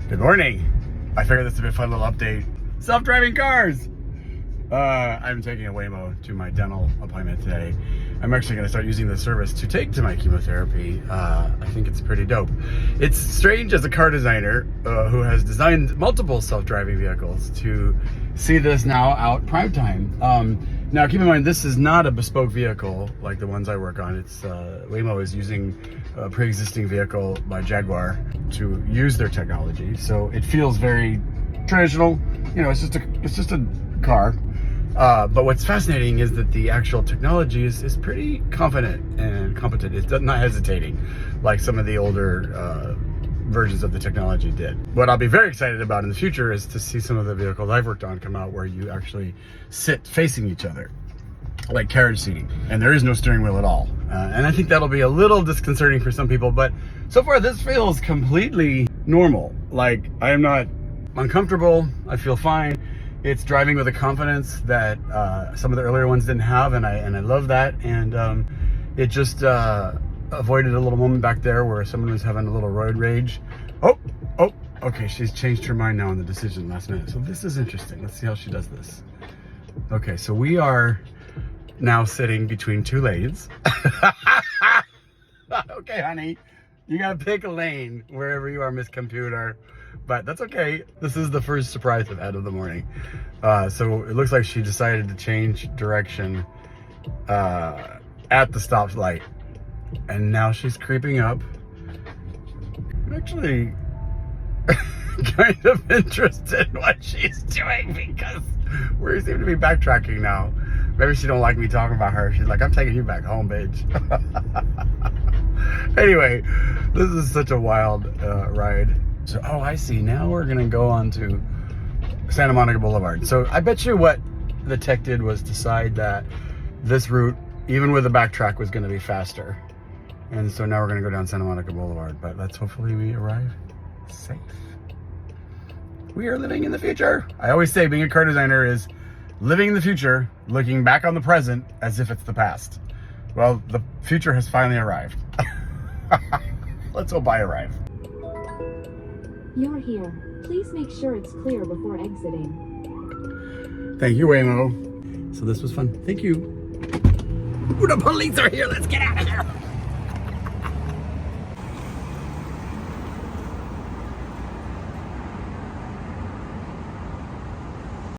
Good morning. I figured this would be a fun little update. Self-driving cars. I'm taking a Waymo to my dental appointment today. I'm actually going to start using the service to take to my chemotherapy. I think it's pretty dope. It's strange as a car designer who has designed multiple self-driving vehicles to see this now out prime time. Now keep in mind, this is not a bespoke vehicle like the ones I work on. It's Waymo is using a pre-existing vehicle by Jaguar to use their technology. So it feels very traditional. You know, it's just a car. But what's fascinating is that the actual technology is pretty confident and competent. It's not hesitating like some of the older versions of the technology did. What I'll be very excited about in the future is to see some of the vehicles I've worked on come out where you actually sit facing each other, like carriage seating, and there is no steering wheel at all. And I think that'll be a little disconcerting for some people, but so far this feels completely normal. Like, I am not uncomfortable, I feel fine. It's driving with a confidence that some of the earlier ones didn't have, and I love that. And it just avoided a little moment back there where someone was having a little road rage. Oh, okay, she's changed her mind now on the decision last minute. So this is interesting. Let's see how she does this. Okay, so we are now sitting between two lanes. Okay, honey, you gotta pick a lane wherever you are, Miss Computer. But that's okay. This is the first surprise I've had of the morning. So it looks like she decided to change direction at the stoplight. And now she's creeping up. I'm actually kind of interested in what she's doing because we seem to be backtracking now. Maybe she don't like me talking about her. She's like, I'm taking you back home, bitch. Anyway, this is such a wild ride. So, oh, I see. Now we're going to go on to Santa Monica Boulevard. So I bet you what the tech did was decide that this route, even with the backtrack, was going to be faster. And so now we're going to go down Santa Monica Boulevard. But let's hopefully we arrive safe. We are living in the future. I always say being a car designer is living in the future, looking back on the present as if it's the past. Well, the future has finally arrived. Let's hope I arrive. You're here. Please make sure it's clear before exiting. Thank you, Waymo. So this was fun. Thank you. Ooh, the police are here. Let's get out of here.